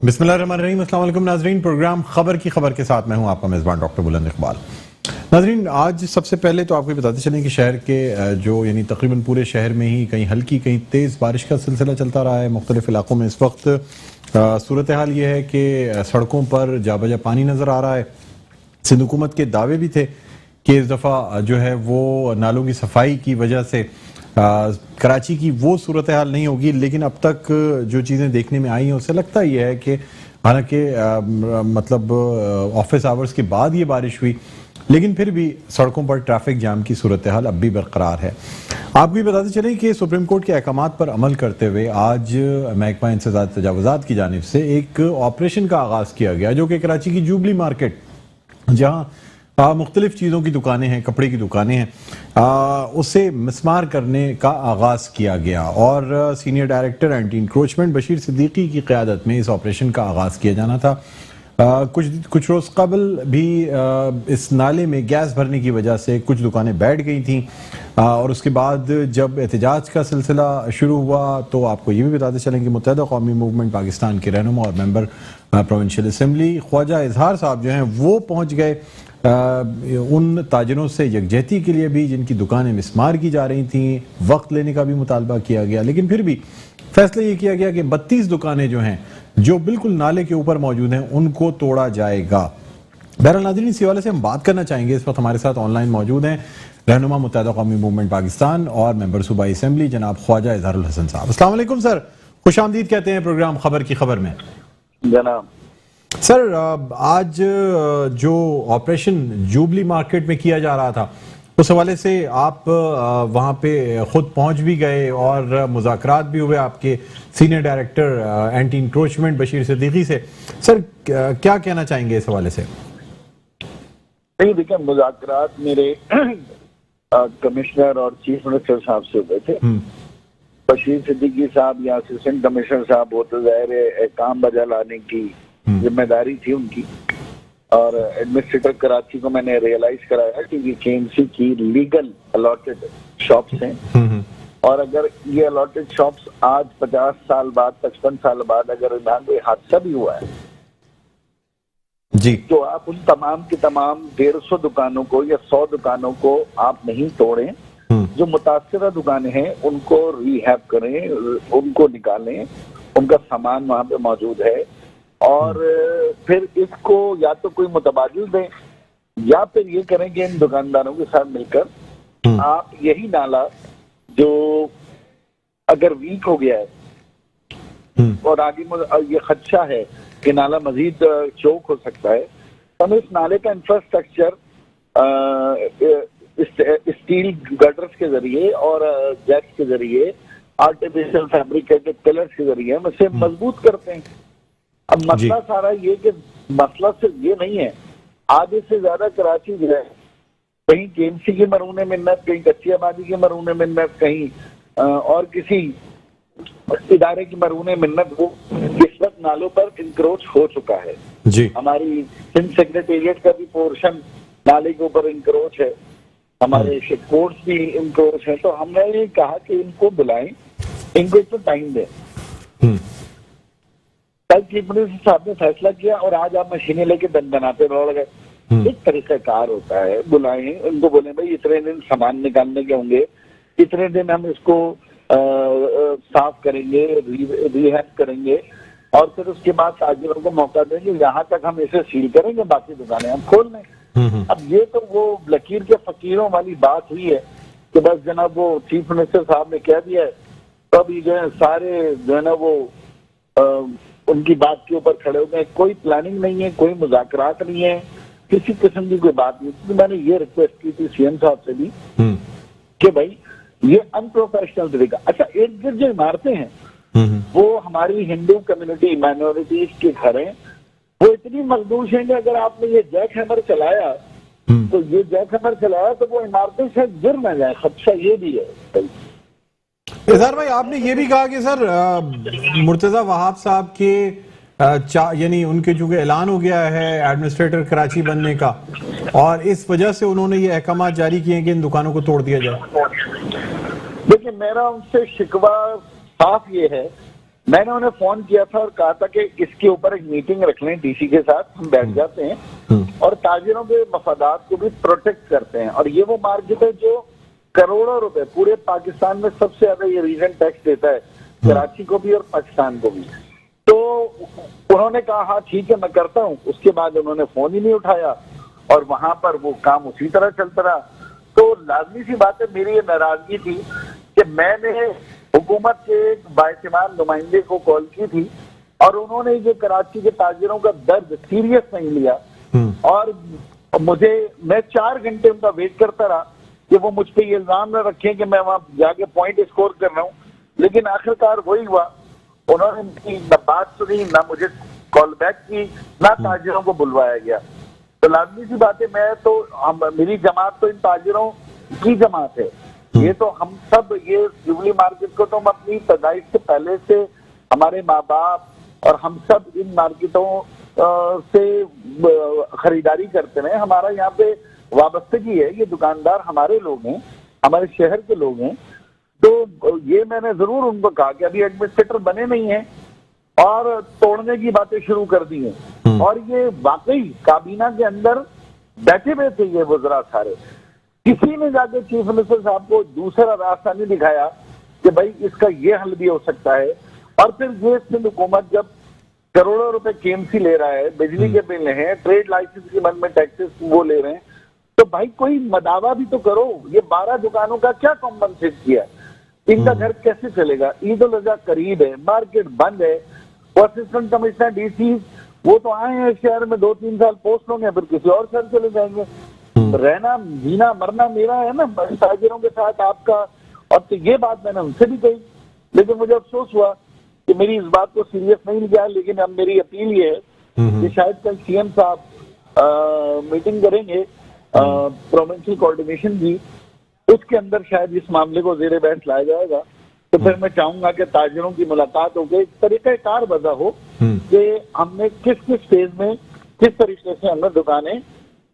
बिस्मिल्लाहिर्रहमानिर्रहीम। अस्सलाम वालेकुम नाजरीन, प्रोग्राम खबर की खबर के साथ मैं हूं आपका मेज़बान डॉक्टर बुलंद इकबाल। नाजरीन, आज सबसे पहले तो आपको बताते चलें कि शहर के जो यानी तकरीबन पूरे शहर में ही कहीं हल्की कहीं तेज़ बारिश का सिलसिला चलता रहा है। मुख्तलिफ इलाकों में इस वक्त सूरत हाल ये है कि सड़कों पर जाबजा पानी नज़र आ रहा है। सिंध हुकूमत के दावे भी थे कि इस दफ़ा जो है वो नालों की सफाई की वजह से कराची की वो सूरत हाल नहीं होगी, लेकिन अब तक जो चीज़ें देखने में आई हैं उससे लगता ही है कि हालांकि मतलब ऑफिस आवर्स के बाद ये बारिश हुई, लेकिन फिर भी सड़कों पर ट्रैफिक जाम की सूरत हाल अब भी बरकरार है। आपको भी बताते चलें कि सुप्रीम कोर्ट के अहकामात पर अमल करते हुए आज महकमा इंसदाद तजावुज़ात की जानिब से एक ऑपरेशन का आगाज़ किया गया, जो कि कराची की जुबली मार्केट, जहाँ मुख्तलिफ चीज़ों की दुकानें हैं, कपड़े की दुकानें हैं, उसे मिसमार करने का आगाज़ किया गया। और senior director anti encroachment Bashir Siddiqui की क़यादत में इस ऑपरेशन का आगाज़ किया जाना था। कुछ रोज़ कबल भी इस नाले में गैस भरने की वजह से कुछ दुकानें बैठ गई थीं, और उसके बाद जब एहतजाज का सिलसिला शुरू हुआ तो आपको ये भी बताते चलें कि मुत्तहिदा कौमी मूवमेंट पाकिस्तान के रहनुमा और मेंबर प्रोविंशियल असम्बली ख्वाजा इजहार साहब जो हैं वो पहुँच गए उन ताजरों से यकजहती के लिए भी जिनकी दुकानें मिसमार की जा रही थीं। वक्त लेने का भी मुतालबा किया गया, लेकिन फिर भी फैसला ये किया गया कि 32 दुकानें जो हैं जो बिल्कुल नाले के ऊपर मौजूद हैं उनको तोड़ा जाएगा। बहरहाल नाज़रीन, इसी वाले से हम बात करना चाहेंगे। इस वक्त हमारे साथ ऑनलाइन मौजूद हैं रहनुमा मुत्तहिदा कौमी मूवमेंट पाकिस्तान और मेंबर सूबाई असम्बली जनाब ख्वाजा इजहारुल हसन साहब। अस्सलाम वालेकुम सर, खुश आमदीद कहते हैं प्रोग्राम खबर की खबर में। जनाब सर, आज जो ऑपरेशन जुबली मार्केट में किया जा रहा था उस हवाले से आप वहाँ पे खुद पहुँच भी गए और मुज़ाकरात भी हुए आपके senior director anti encroachment Bashir Siddiqui से। सर, क्या कहना चाहेंगे इस हवाले से? देखिए, मुज़ाकरात मेरे कमिश्नर और चीफ मिनिस्टर साहब से हुए थे। बशीर सिद्दीकी साहब या असिस्टेंट कमिश्नर साहब वो तो ज़ाहिर है काम बजा लाने की जिम्मेदारी थी उनकी, और एडमिनिस्ट्रेटर कराची को मैंने रियलाइज कराया कि ये केएमसी की लीगल अलॉटेड शॉप्स हैं, और अगर ये अलॉटेड शॉप्स आज 50 साल बाद 55 साल बाद अगर यहाँ कोई हादसा भी हुआ है जी, तो आप उन तमाम की तमाम 150 दुकानों को या 100 दुकानों को आप नहीं तोड़ें। जो मुतासिरा दुकानें हैं उनको रिहैब करें, उनको निकालें, उनका सामान वहां पे मौजूद है, और फिर इसको या तो कोई मुतबादिल दें या फिर ये करें कि इन दुकानदारों के साथ मिलकर आप यही नाला जो अगर वीक हो गया है और आगे ये खदशा है कि नाला मजीद चौक हो सकता है, तो हमें इस नाले का इंफ्रास्ट्रक्चर स्टील गर्डर्स के जरिए और जैक्स के जरिए, आर्टिफिशियल फैब्रिकेटेड पिलर्स के जरिए हम इसे मजबूत करते हैं। अब मसला सारा ये कि मसला सिर्फ ये नहीं है, आधे से ज्यादा कराची जो है कहीं केएमसी की मरूने मिन्नत, कहीं कच्ची आबादी की मरूने मिन्नत, कहीं और किसी इदारे की मरूने मिन्नत, वो इस वक्त नालों पर इंक्रोच हो चुका है जी। हमारी सिंध सेक्रेटेरिएट का भी पोर्शन नाले के ऊपर इंक्रोच है, हमारे कोर्ट्स भी इंक्रोच है। तो हमने ये कहा कि इनको बुलाएं, इनको एक तो टाइम दें। कल चीफ मिनिस्टर साहब ने फैसला किया और आज आप मशीनें लेके बनाते दौड़ गए। एक तरीकाकार होता है, बुलाएं, उनको बोले भाई इतने दिन सामान निकालने के होंगे, इतने दिन हम इसको साफ करेंगे, रिहैब करेंगे, और फिर उसके बाद ताजिरों को मौका देंगे, यहाँ तक हम इसे सील करेंगे, बाकी दुकानें हम खोल लें। अब ये तो वो लकीर के फकीरों वाली बात हुई है कि बस जनाब वो चीफ मिनिस्टर साहब ने कह दिया है, तो अभी जो है सारे जो है ना वो उनकी बात के ऊपर खड़े हो गए। कोई प्लानिंग नहीं है, कोई मुज़ाकरात नहीं है, किसी किस्म की कोई बात नहीं। तो मैंने ये रिक्वेस्ट की थी सीएम साहब से भी कि भाई ये अनप्रोफेशनल तरीका। अच्छा, एक जो इमारतें हैं वो हमारी हिंदू कम्युनिटी माइनॉरिटीज के घर हैं, वो इतनी मखदूश हैं कि अगर आपने ये जैक हैमर चलाया तो वो इमारतें शायद गिर ना जाए, खदशा ये भी है। इजहार भाई, आपने ये भी कहा कि सर मुर्तजा वहाब साहब के यानी उनके चूंकि ऐलान हो गया है एडमिनिस्ट्रेटर कराची बनने का, और इस वजह से उन्होंने ये अहकाम जारी किए कि इन दुकानों को तोड़ दिया जाए। देखिए, मेरा उनसे शिकवा साफ ये है मैंने उन्हें फोन किया था और कहा था कि इसके ऊपर एक मीटिंग रख लें डीसी के साथ, हम बैठ जाते हैं और ताजिरों के मफादात को भी प्रोटेक्ट करते हैं। और ये वो मार्केट है जो करोड़ों रुपए पूरे पाकिस्तान में सबसे ज्यादा ये रीजन टैक्स देता है, कराची को भी और पाकिस्तान को भी। तो उन्होंने कहा हाँ ठीक है मैं करता हूँ। उसके बाद उन्होंने फोन ही नहीं उठाया और वहां पर वो काम उसी तरह चलता रहा। तो लाजमी सी बात है, मेरी ये नाराजगी थी कि मैंने हुकूमत के एक बाइतमान नुमाइंदे को कॉल की थी और उन्होंने ये कराची के ताजिरों का दर्द सीरियस नहीं लिया और मैं 4 घंटे उनका वेट करता रहा कि वो मुझ पर ये इल्जाम न रखें कि मैं वहां जाके पॉइंट स्कोर कर रहा हूँ। लेकिन आखिरकार वही हुआ, उन्होंने न बात सुनी, ना मुझे कॉल बैक की, ना ताजिरों को बुलवाया गया। तो लाजमी सी बात है, मेरी जमात तो इन ताजिरों की जमात है। ये तो हम सब, ये जुबली मार्केट को तो हम अपनी पैदाइश से पहले से हमारे माँ बाप और हम सब इन मार्केटों से खरीदारी करते रहे। हमारा यहाँ पे वाबस्तगी है, ये दुकानदार हमारे लोग हैं, हमारे शहर के लोग हैं। तो ये मैंने जरूर उनको कहा कि अभी एडमिनिस्ट्रेटर बने नहीं है और तोड़ने की बातें शुरू कर दी हैं। और ये वाकई काबीना के अंदर बैठे हुए थे ये वज़रा सारे, किसी ने जाके चीफ मिनिस्टर साहब को दूसरा रास्ता नहीं दिखाया कि भाई इसका ये हल भी हो सकता है। और फिर ये सिंध हुकूमत जब करोड़ों रुपए केएमसी ले रहा है, बिजली के बिल हैं, ट्रेड लाइसेंस के मन में टैक्सेस वो ले रहे हैं, तो भाई कोई मदावा भी तो करो। ये 12 दुकानों का क्या कॉम्पनसेट किया, इनका घर कैसे चलेगा? ईद उल अजहा करीब है, मार्केट बंद है, असिस्टेंट कमिश्नर डीसी वो तो आए हैं शहर में 2-3 साल पोस्ट होंगे, फिर किसी और शहर चले जाएंगे। रहना जीना मरना मेरा है ना, ताजिरों के साथ आपका। और तो ये बात मैंने उनसे भी कही, लेकिन मुझे अफसोस हुआ कि मेरी इस बात को सीरियस नहीं लिया। लेकिन अब मेरी अपील ये है कि शायद कल सीएम साहब मीटिंग करेंगे प्रोविंशियल कोऑर्डिनेशन की, उसके अंदर शायद इस मामले को ज़ेरे बहस लाया जाएगा। तो फिर मैं चाहूंगा कि ताजिरों की मुलाकात हो गई, तरीक़ाकार वजह हो कि हमने किस किस फेज में किस तरीके से हमने दुकानें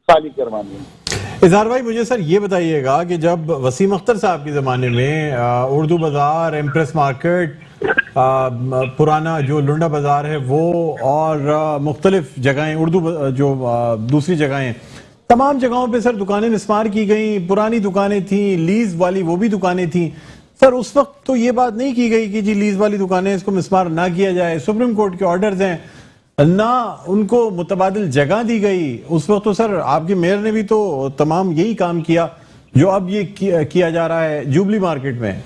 खाली करवानी है। इजहार भाई, मुझे सर ये बताइएगा कि जब वसीम अख्तर साहब के ज़माने में उर्दू बाज़ार, एम्प्रेस मार्केट, पुराना जो लुंडा बाज़ार है वो और मुख्तलिफ जगहें उर्दू जो दूसरी जगहें, तमाम जगहों पे सर दुकानें मिस्मार की गई, पुरानी दुकानें थी, लीज वाली वो भी दुकानें थी। सर उस वक्त तो ये बात नहीं की गई कि जी लीज वाली दुकानें इसको मिस्मार ना किया जाए, सुप्रीम कोर्ट के ऑर्डर्स हैं, ना उनको मुतबादिल जगह दी गई। उस वक्त तो सर आपके मेयर ने भी तो तमाम यही काम किया जो अब ये किया जा रहा है जुबली मार्केट में।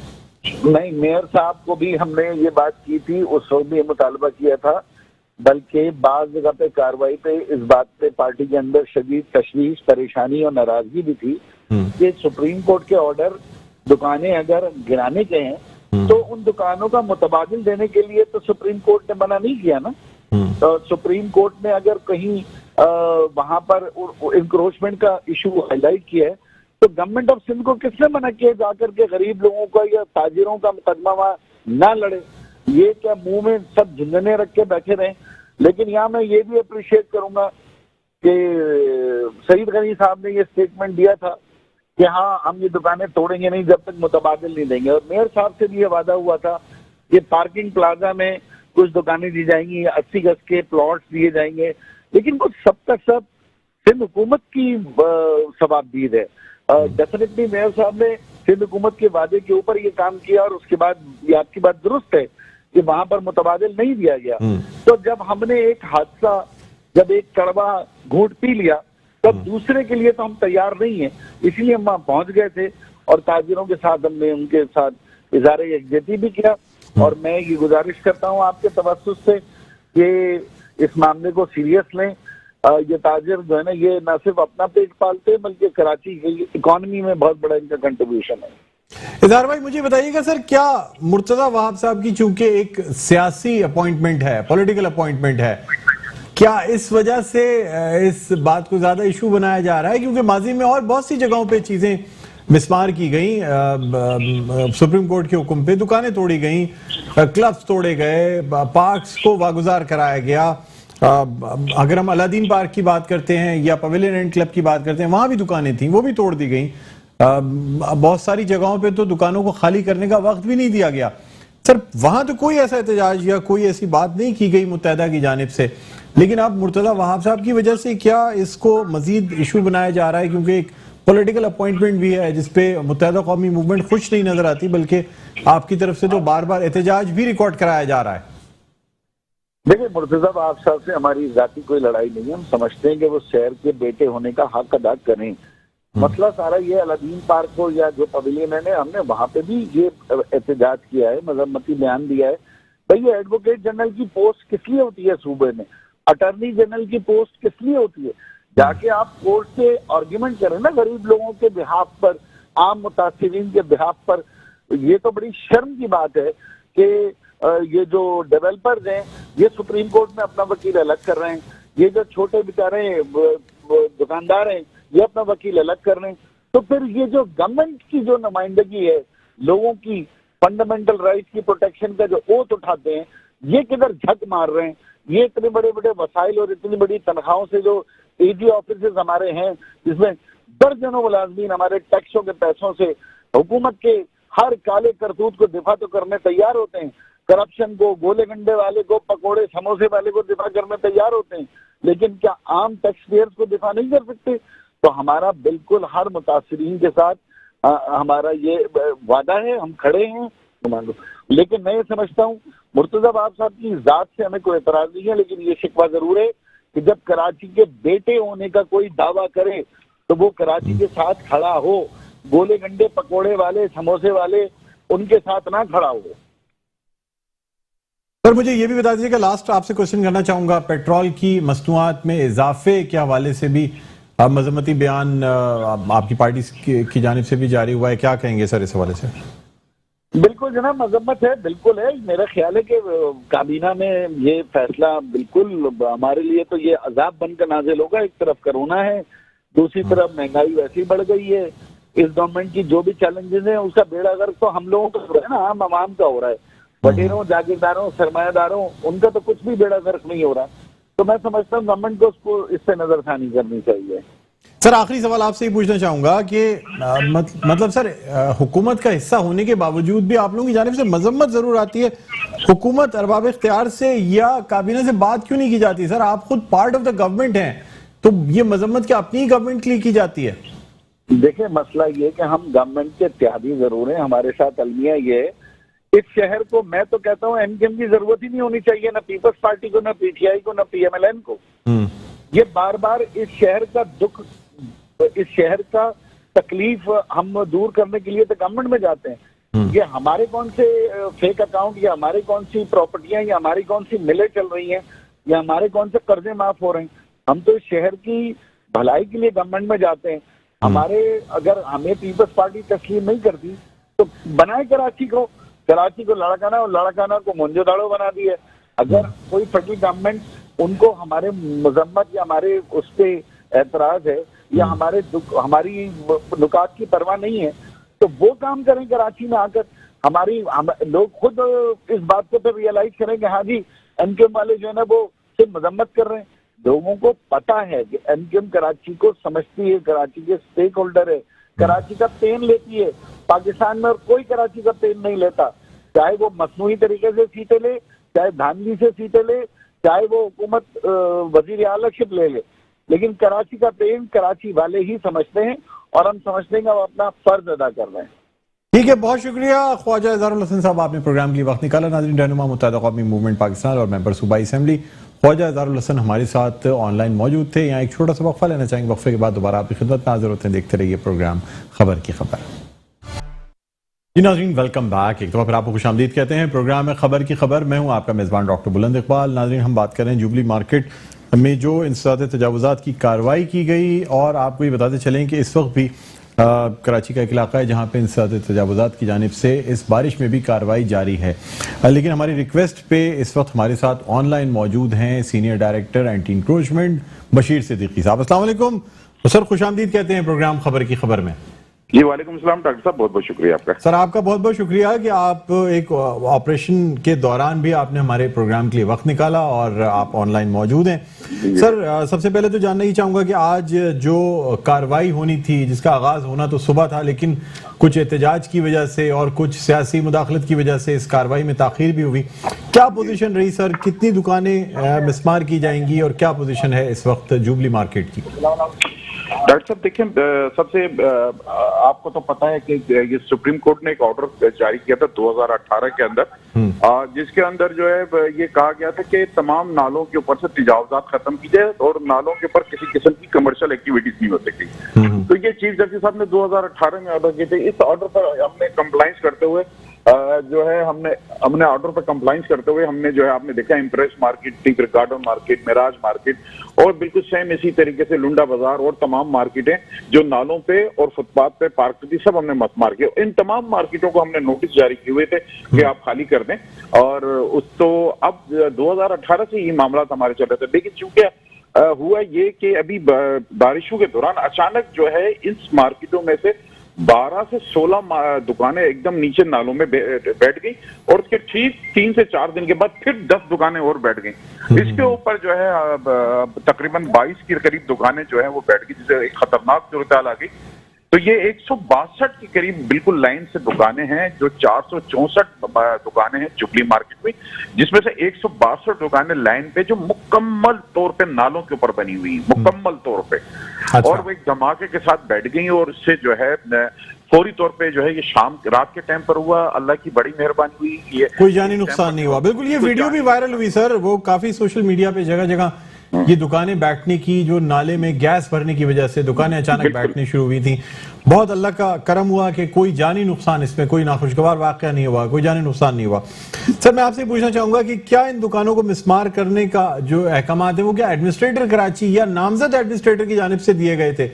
नहीं, मेयर साहब को भी हमने ये बात की थी, उस वक्त भी ये मुतालबा किया था, बल्कि बाज़ जगह पे कार्रवाई पे इस बात पे पार्टी के अंदर शदीद तशवीश, परेशानी और नाराजगी भी थी कि सुप्रीम कोर्ट के ऑर्डर दुकानें अगर गिराने के हैं तो उन दुकानों का मुतबादिल देने के लिए तो सुप्रीम कोर्ट ने मना नहीं किया ना। तो सुप्रीम कोर्ट ने अगर कहीं वहां पर इंक्रोचमेंट का इशू हाईलाइट किया है तो गवर्नमेंट ऑफ सिंध को किसने मना किया जाकर के गरीब लोगों का या ताजिरों का मुकदमा वहां ना लड़े? ये क्या मुंह में सब झुंझुने रख के बैठे रहे? लेकिन यहाँ मैं ये भी अप्रिशिएट करूंगा कि सईद गनी साहब ने ये स्टेटमेंट दिया था कि हाँ हम ये दुकानें तोड़ेंगे नहीं जब तक मुतबादिल नहीं देंगे। और मेयर साहब से भी ये वादा हुआ था कि पार्किंग प्लाजा में कुछ दुकानें दी जाएंगी, 80 गज के प्लॉट्स दिए जाएंगे। लेकिन कुछ सब का सब सिंध हुकूमत की सवाबदीद है। डेफिनेटली मेयर साहब ने सिंध हुकूमत के वादे के ऊपर ये काम किया और उसके बाद ये आपकी बात दुरुस्त है कि वहां पर मुतबादिल नहीं दिया गया। तो जब हमने एक हादसा, जब एक कड़वा घूंट पी लिया, तब दूसरे के लिए तो हम तैयार नहीं है, इसलिए हम वहां पहुंच गए थे और ताजिरों के साथ हमने उनके साथ इज़हार यकजहती भी किया। और मैं ये गुजारिश करता हूं आपके तवज्जुह से कि इस मामले को सीरियस लें। ये ताजिर जो है ना, ये न सिर्फ अपना पेट पालते हैं बल्कि कराची की इकॉनमी में बहुत बड़ा इनका कंट्रीब्यूशन है। इज़हार भाई, मुझे बताइएगा सर, क्या मुर्तजा वहाब साहब की चूंकि एक सियासी अपॉइंटमेंट है, पॉलिटिकल अपॉइंटमेंट है, क्या इस वजह से इस बात को ज्यादा इशू बनाया जा रहा है? क्योंकि माजी में और बहुत सी जगहों पे चीजें मिसमार की गई, सुप्रीम कोर्ट के हुक्म पे दुकानें तोड़ी गई, क्लब्स तोड़े गए, पार्क्स को वागुजार कराया गया। अगर हम अलादीन पार्क की बात करते हैं या पवेलियन एंड क्लब की बात करते हैं, वहां भी दुकानें थी, वो भी तोड़ दी गई। बहुत सारी जगहों पे तो दुकानों को खाली करने का वक्त भी नहीं दिया गया। सर वहां तो कोई ऐसा एहतजाज या कोई ऐसी बात नहीं की गई मुत्तहदा की जानिब से, लेकिन अब मुर्तज़ा वहाब साहब की वजह से क्या इसको मजीद इशू बनाया जा रहा है, क्योंकि एक पॉलिटिकल अपॉइंटमेंट भी है जिसपे मुत्तहदा कौमी मूवमेंट खुश नहीं नजर आती, बल्कि आपकी तरफ से तो बार बार एहतजाज भी रिकॉर्ड कराया जा रहा है। देखिए, मुर्तजा वहाब साहब से हमारी जाती कोई लड़ाई नहीं है। हम समझते हैं कि वो शहर के बेटे होने का हक अदा करें। मसला सारा ये अलादीन पार्क हो या जो पवेलियन है, हमने वहां पे भी ये एहतजाज किया है, मजम्मती बयान दिया है। भाई ये एडवोकेट जनरल की पोस्ट किस लिए होती है सूबे में? अटॉर्नी जनरल की पोस्ट किस लिए होती है? जाके आप कोर्ट से आर्ग्यूमेंट करें ना, गरीब लोगों के बिहाफ पर, आम मुतासिरीन के बिहाफ पर। ये तो बड़ी शर्म की बात है कि ये जो डेवलपर्स हैं ये सुप्रीम कोर्ट में अपना वकील अलग कर रहे हैं, ये जो छोटे बेचारे दुकानदार हैं ये अपना वकील अलग कर रहे हैं। तो फिर ये जो गवर्नमेंट की जो नुमाइंदगी है, लोगों की फंडामेंटल राइट्स की प्रोटेक्शन का जो ओथ उठाते हैं, ये किधर झक मार रहे हैं? ये इतने बड़े बड़े वसाइल और इतनी बड़ी तनख्वाहों से जो एजी ऑफिस हमारे हैं, जिसमें दर्जनों मुलाजमीन हमारे टैक्सों के पैसों से हुकूमत के हर काले करतूत को दिफा तो करने तैयार होते हैं, करप्शन को, गोले गंडे वाले को, पकोड़े समोसे वाले को दिफा करने तैयार होते हैं, लेकिन क्या आम टैक्स पेयर्स को दिफा नहीं कर सकते? तो हमारा बिल्कुल हर मुतासिरीन के साथ हमारा ये वादा है, हम खड़े हैं। लेकिन मैं ये समझता हूँ मुर्तजा वहाब साहब की जात से हमें कोई एतराज नहीं है, लेकिन ये शिकवा जरूर है कि जब कराची के बेटे होने का कोई दावा करे तो वो कराची के साथ खड़ा हो, गोले गंडे पकोड़े वाले समोसे वाले उनके साथ ना खड़ा हो। सर मुझे ये भी बता दीजिए कि लास्ट आपसे क्वेश्चन करना चाहूंगा, पेट्रोल की मसनूआत में इजाफे के हवाले से भी मजम्मती बयान आपकी पार्टी की जानिब से भी जारी हुआ है, क्या कहेंगे सर इस हवाले से? बिल्कुल जनाब, मजम्मत है, बिल्कुल है। मेरा ख्याल है कि काबीना में ये फैसला बिल्कुल हमारे लिए तो ये अजाब बनकर नाजिल होगा। एक तरफ कोरोना है, दूसरी तरफ महंगाई वैसी बढ़ गई है। इस गवर्नमेंट की जो भी चैलेंजेस हैं उसका बेड़ा गर्क तो हम लोगों का हो रहा है ना, आम आवाम का हो रहा है। वकीलों, जागीरदारों, सरमायादारों, उनका तो कुछ भी बेड़ा गर्क नहीं हो रहा। तो मैं समझता हूँ गवर्नमेंट को उसको इससे नजरसानी करनी चाहिए। सर आखिरी सवाल आपसे ही पूछना चाहूंगा कि मतलब सर हुकूमत का हिस्सा होने के बावजूद भी आप लोगों की जानिब से मजम्मत जरूर आती है, हुकूमत अरबाब इख्तियार से या काबीना से बात क्यों नहीं की जाती? सर आप खुद पार्ट ऑफ द गवर्नमेंट हैं, तो ये मजम्मत क्या अपनी ही गवर्नमेंट के लिए की जाती है? देखिए, मसला ये कि हम गवर्नमेंट के इत्तेहादी जरूर हैं। हमारे साथ अलमिया ये है, इस शहर को मैं तो कहता हूँ एमकेएम की जरूरत ही नहीं होनी चाहिए, ना पीपल्स पार्टी को, ना पीटीआई को, ना पीएमएलएन को। ये बार बार इस शहर का दुख, इस शहर का तकलीफ हम दूर करने के लिए तो गवर्नमेंट में जाते हैं। ये हमारे कौन से फेक अकाउंट या हमारी कौन सी प्रॉपर्टियां या हमारी कौन सी मिलें चल रही हैं या हमारे कौन से कर्जे माफ हो रहे हैं? हम तो इस शहर की भलाई के लिए गवर्नमेंट में जाते हैं। हमारे अगर हमें पीपल्स पार्टी तस्लीम नहीं करती तो बनाए कराची को लड़काना और लड़काना को मोंजोदाड़ो बना दिया। अगर कोई फटी गवर्नमेंट उनको हमारे मजम्मत या हमारे उस पे एतराज है या हमारी नुकात की परवाह नहीं है तो वो काम करें कराची में आकर। लोग खुद इस बात को तो रियलाइज करें कि हाँ जी एमकेएम वाले जो है ना वो सिर्फ मजम्मत कर रहे हैं। लोगों को पता है कि एमकेएम कराची को समझती है, कराची के स्टेक होल्डर है, कराची का पेन लेती है। पाकिस्तान में और कोई कराची का पेन नहीं लेता, चाहे वो मसनूई तरीके से सीटें ले, चाहे धांधली से सीटें ले, चाहे वो हुकूमत वजीर आलमशिप ले ले, लेकिन कराची का पेन कराची वाले ही समझते हैं और हम समझते हैं कि वो अपना फर्ज अदा कर रहे हैं। ठीक है, बहुत शुक्रिया ख्वाजा इज़हारुल हसन साहब, आपने प्रोग्राम के लिए वक्त निकाला। नाज़रीन, रहनुमा मुत्तहदा कौमी मूवमेंट पाकिस्तान और मेंबर सूबाई असेंबली ख्वाजा इज़हारुल हसन हमारे साथ ऑनलाइन मौजूद थे। यहाँ एक छोटा सा वक्फा लेना चाहेंगे, वक्फे के बाद दोबारा आपकी खिदमत में हाजिर होते हैं। देखते रहिए प्रोग्राम खबर की खबर। जी नाज़रीन, वेलकम बैक। एक दफ़ा फिर आपको खुशामदीद कहते हैं। प्रोग्राम है खबर की खबर, मैं हूँ आपका मेज़बान डॉक्टर बुलंद इकबाल। नाज़रीन, हम बात कर रहे हैं जुबली मार्केट में जो इंसदाद तजावुज़ात की कार्रवाई की गई, और आपको ये बताते चलें कि इस वक्त भी कराची का एक इलाका है जहाँ पे इंसदाद तजावुज़ात की जानिब से इस बारिश में भी कार्रवाई जारी है। लेकिन हमारी रिक्वेस्ट पे इस वक्त हमारे साथ ऑनलाइन मौजूद हैं senior director anti encroachment Bashir Siddiqui साहब। अस्सलाम वालेकुम सर, खुशामदीद कहते हैं प्रोग्राम खबर की खबर में। जी वालेकुम सलाम डॉक्टर साहब, बहुत बहुत शुक्रिया आपका। सर आपका बहुत बहुत शुक्रिया कि आप एक ऑपरेशन के दौरान भी आपने हमारे प्रोग्राम के लिए वक्त निकाला और आप ऑनलाइन मौजूद हैं। सर सबसे पहले तो जानना ही चाहूंगा कि आज जो कार्रवाई होनी थी, जिसका आगाज होना तो सुबह था, लेकिन कुछ एहतजाज की वजह से और कुछ सियासी मुदाखलत की वजह से इस कार्रवाई में ताखीर भी हुई। क्या पोजीशन रही सर? कितनी दुकानें मिसमार की जाएंगी और क्या पोजीशन है इस वक्त जुबली मार्केट की? डॉक्टर साहब देखिए, सबसे आपको तो पता है कि ये सुप्रीम कोर्ट ने एक ऑर्डर जारी किया था 2018 के अंदर, जिसके अंदर जो है ये कहा गया था कि तमाम नालों के ऊपर से तजावुजात खत्म की जाए और नालों के ऊपर किसी किस्म की कमर्शियल एक्टिविटीज नहीं हो सकती। तो ये चीफ जस्टिस साहब ने 2018 में ऑर्डर किए थे। इस ऑर्डर पर हमने कंप्लाइंस करते हुए जो है हमने ऑर्डर पर कंप्लाइंस करते हुए हमने जो है आपने देखा Impress market, Tiger Garden market, Mirage market और बिल्कुल सेम इसी तरीके से लुंडा बाजार और तमाम मार्केटें जो नालों पे और फुटपाथ पे पार्क थी, सब हमने मत मार किया। इन तमाम मार्केटों को हमने नोटिस जारी किए हुए थे कि आप खाली कर दें। और उस तो अब 2018 से ये मामला हमारे चल रहे थे, लेकिन चूंकि हुआ ये कि अभी बारिशों के दौरान अचानक जो है इस मार्केटों में से 12 से 16 दुकानें एकदम नीचे नालों में बैठ गई और उसके ठीक 3 से 4 दिन के बाद फिर 10 दुकानें और बैठ गई। इसके ऊपर जो है तकरीबन 22 के करीब दुकानें जो है वो बैठ गई, जिससे एक खतरनाक सूरत हाल आ गई। तो ये 162 के करीब बिल्कुल लाइन से दुकानें हैं, जो 464 दुकानें हैं जुबली मार्केट में, जिसमें से 162 दुकानें लाइन पे जो मुकम्मल तौर पे नालों के ऊपर बनी हुई, मुकम्मल तौर पे। अच्छा। और वो एक धमाके के साथ बैठ गई और उससे जो है फौरी तौर पे जो है ये रात के टाइम पर हुआ। अल्लाह की बड़ी मेहरबानी हुई, ये कोई जानी नुकसान नहीं हुआ। बिल्कुल, ये वीडियो भी वायरल हुई सर, वो काफी सोशल मीडिया पे जगह जगह ये दुकानें बैठने की, जो नाले में गैस भरने की वजह से दुकानें अचानक बैठनी शुरू हुई थी। बहुत अल्लाह का करम हुआ कि कोई जानी नुकसान, इसमें कोई नाखुशगवार वाकया नहीं हुआ, कोई जानी नुकसान नहीं हुआ। सर मैं आपसे पूछना चाहूंगा कि क्या इन दुकानों को मिसमार करने का जो अहकामात है वो क्या एडमिनिस्ट्रेटर कराची या नामजद एडमिनिस्ट्रेटर की जानिब से दिए गए थे,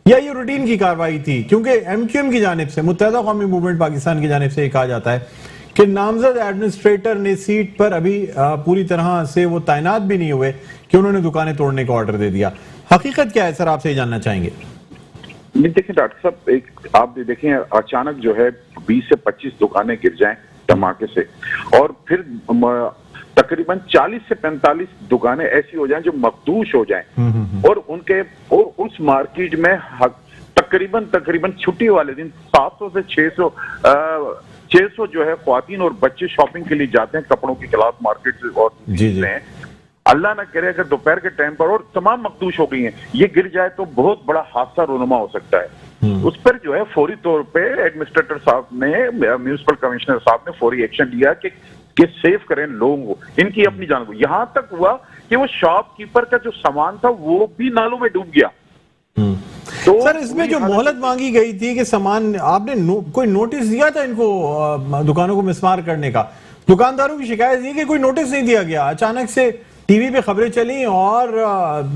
या ये रूटीन की कार्रवाई थी? क्योंकि एमक्यूएम की जानिब से, मुत्तहिदा कौमी मूवमेंट पाकिस्तान की जानिब से ये कहा जाता है कि नामजद एडमिनिस्ट्रेटर ने सीट पर अभी पूरी तरह से वो तैनात भी नहीं हुए कि उन्होंने दुकानें तोड़ने का ऑर्डर दे दिया। हकीकत क्या है सर, आपसे ये जानना चाहेंगे। देखिए डॉक्टर साहब, एक आप देखें अचानक जो है 20 से 25 दुकानें गिर जाएं धमाके से, और फिर तकरीबन 40 से 45 दुकानें ऐसी हो जाएं जो मखदूश हो जाएं और उस मार्केट में तकरीबन छुट्टी वाले दिन 700 से 600 जो है ख्वातीन और बच्चे शॉपिंग के लिए जाते हैं कपड़ों की क्लॉथ मार्केट से और हैं। अल्लाह ना करे अगर दोपहर के टाइम पर और तमाम मखदूश हो गई हैं, ये गिर जाए तो बहुत बड़ा हादसा रोनुमा हो सकता है। उस पर जो है फौरी तौर पे एडमिनिस्ट्रेटर साहब ने, म्यूनिसिपल कमिश्नर साहब ने फौरी एक्शन लिया कि सेव करें लोगों को, इनकी अपनी जान को। यहां तक हुआ कि वो शॉपकीपर का जो सामान था वो भी नालों में डूब गया। तो सर इसमें जो मोहलत मांगी गई थी कि सामान, आपने कोई नोटिस दिया था इनको दुकानों को मिसमार करने का? दुकानदारों की शिकायत ये कि कोई नोटिस नहीं दिया गया, अचानक से टीवी पे खबरें चली और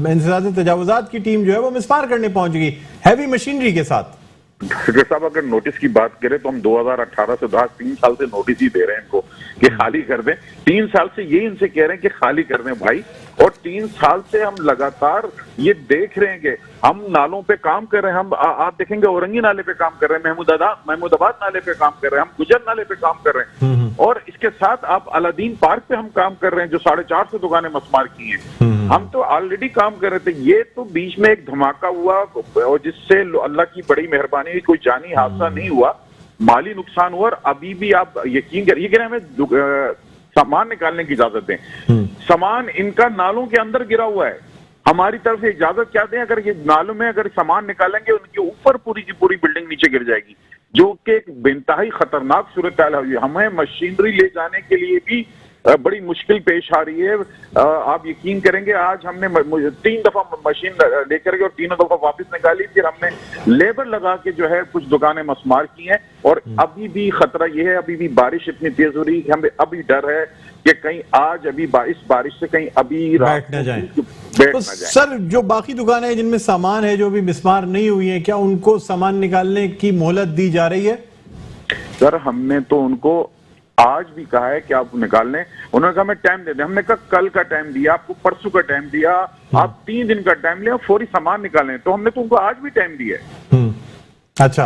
इंसदाद तजावुजात की टीम जो है वो मिसमार करने पहुंच गई हैवी मशीनरी के साथ। डॉक्टर साहब अगर नोटिस की बात करें तो हम 2018 से 3 साल से नोटिस ही दे रहे हैं इनको कि खाली कर दें। 3 साल से ये इनसे कह रहे हैं कि खाली कर दें भाई, और 3 साल से हम लगातार ये देख रहे हैं कि हम नालों पे काम कर रहे हैं। हम आप देखेंगे औरंगी नाले पे काम कर रहे हैं, महमूदाबाद नाले पे काम कर रहे हैं, हम गुजर नाले पे काम कर रहे हैं, और इसके साथ आप अलादीन पार्क पे हम काम कर रहे हैं जो 450 दुकानें मसमार की हैं। हम तो ऑलरेडी काम कर रहे थे। ये तो बीच में एक धमाका हुआ और जिससे अल्लाह की बड़ी मेहरबानी, कोई जानी हादसा नहीं हुआ, माली नुकसान हुआ। और अभी भी आप यकीन करिए कि हमें सामान निकालने की इजाजत दें। सामान इनका नालों के अंदर गिरा हुआ है, हमारी तरफ से इजाजत क्या दें? अगर ये नालों में अगर सामान निकालेंगे उनके ऊपर पूरी की पूरी बिल्डिंग नीचे गिर जाएगी, जो कि एक बेइंतहाई खतरनाक सूरत हाल है। हमें मशीनरी ले जाने के लिए भी बड़ी मुश्किल पेश आ रही है। आप यकीन करेंगे आज हमने 3 दफा मशीन लेकर गए और 3 दफा वापस निकाली, फिर हमने लेबर लगा के जो है कुछ दुकानें मसमार की हैं। और अभी भी खतरा ये है, अभी भी बारिश इतनी तेज हो रही है कि हमें अभी डर है कि कहीं आज अभी बारिश से कहीं अभी बैठ न जाए। तो सर जो बाकी दुकानें हैं जिनमें सामान है जो अभी मिसमार नहीं हुई है, क्या उनको सामान निकालने की मोहलत दी जा रही है? सर हमने तो उनको आज भी कहा है कि आप निकाल लें। उन्होंने कहा मैं टाइम दे दें। हमने कहा कल का टाइम दिया आपको, परसों का टाइम दिया, आप 3 दिन का टाइम लें, फौरी सामान निकालें। तो हमने तो उनको आज भी टाइम दिया है। अच्छा,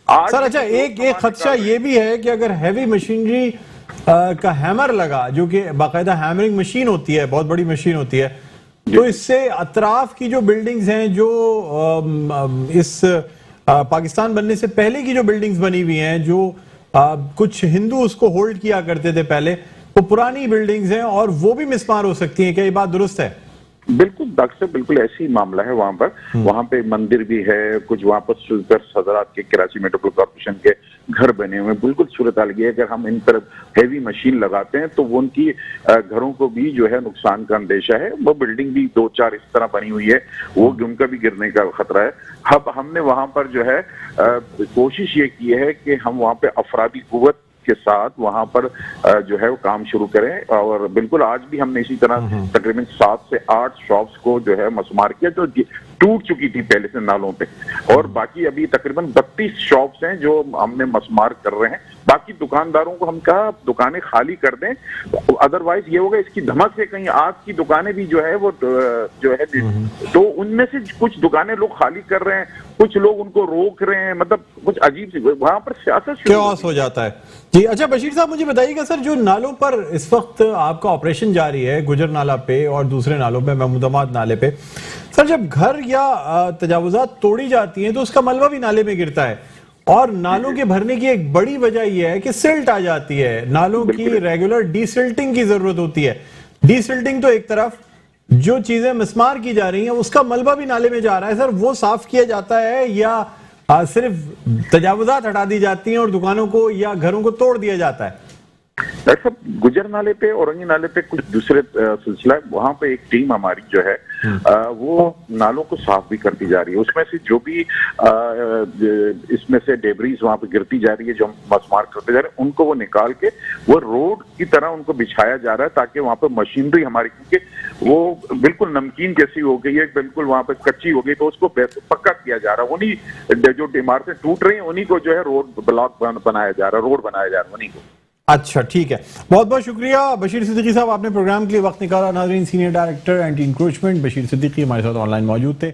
आज सर अच्छा, भी एक लोग एक खदशा सामान ये भी है कि अगर हैवी मशीनरी का हैमर लगा, जो कि बाकायदा हैमरिंग मशीन होती है, बहुत बड़ी मशीन होती है, तो इससे अतराफ की जो बिल्डिंग्स हैं, जो इस पाकिस्तान बनने से पहले की जो बिल्डिंग्स बनी हुई हैं, जो कुछ हिंदू उसको होल्ड किया करते थे पहले, वो पुरानी बिल्डिंग्स हैं और वो भी मिसमार हो सकती हैं। क्या ये बात दुरुस्त है? बिल्कुल डॉक्टर साहब, बिल्कुल ऐसी ही मामला है वहां पर। वहां पे मंदिर भी है, कुछ वहां पर सदरात के कराची मेट्रोपॉलिटन कॉर्पोरेशन के घर बने हुए हैं। बिल्कुल सूरत हाल ये है, अगर हम इन पर हैवी मशीन लगाते हैं तो वो उनकी घरों को भी जो है नुकसान का अंदेशा है। वो बिल्डिंग भी 2-4 इस तरह बनी हुई है, वो उनका भी गिरने का खतरा है। अब हमने वहां पर जो है कोशिश ये की है कि हम वहां पे अफरादी कुव्वत के साथ वहां पर जो है वो काम शुरू करें। और बिल्कुल आज भी हमने इसी तरह तकरीबन 7 से 8 शॉप्स को जो है मसमार किया, जो टूट चुकी थी पहले से नालों पे, और बाकी अभी तकरीबन 32 शॉप्स हैं जो हमने मसमार कर रहे हैं। बाकी दुकानदारों को हम कहा दुकानें खाली कर दें, अदरवाइज ये होगा इसकी धमक से कहीं आग की दुकानें भी जो है वो जो है, तो उनमें से कुछ दुकानें लोग खाली कर रहे हैं, कुछ लोग उनको रोक रहे हैं। मतलब कुछ अजीब सी वहां पर सियासत क्योस हो जाता है जी। अच्छा बशीर साहब, मुझे बताइएगा सर, जो नालों पर इस वक्त आपका ऑपरेशन जारी है, गुजर नाला पे और दूसरे नालों पे, महमूदाबाद नाले पे, सर जब घर या तजावुजात तोड़ी जाती हैं तो उसका मलबा भी नाले में गिरता है, और नालों के भरने की एक बड़ी वजह यह है कि सिल्ट आ जाती है, नालों की रेगुलर डीसिल्टिंग की जरूरत होती है। डीसिल्टिंग तो एक तरफ, जो चीजें मिसमार की जा रही हैं उसका मलबा भी नाले में जा रहा है, सर वो साफ किया जाता है या सिर्फ तजावुजात हटा दी जाती हैं और दुकानों को या घरों को तोड़ दिया जाता है? डॉक्टर साहब, गुजर नाले पे, औरंगी नाले पे कुछ दूसरे सिलसिला है। वहां पे एक टीम हमारी जो है वो नालों को साफ भी करती जा रही है। उसमें से जो भी इसमें से डेब्रीज वहां पे गिरती जा रही है, जो हम मसमार करते जा रहे हैं, उनको वो निकाल के वो रोड की तरह उनको बिछाया जा रहा है, ताकि वहां पे मशीनरी हमारी, क्योंकि वो बिल्कुल नमकीन जैसी हो गई है, बिल्कुल वहां पे कच्ची हो गई, तो उसको पक्का किया जा रहा है। उन्हीं जो इमारतें टूट रही हैं उन्हीं को जो है रोड ब्लॉक बनाया जा रहा है, रोड बनाया जा रहा है उन्हीं को। अच्छा ठीक है, बहुत बहुत शुक्रिया बशीर सिद्दीकी साहब, आपने प्रोग्राम के लिए वक्त निकाला। नाज़रीन, senior director anti encroachment Bashir Siddiqui हमारे साथ ऑनलाइन मौजूद थे।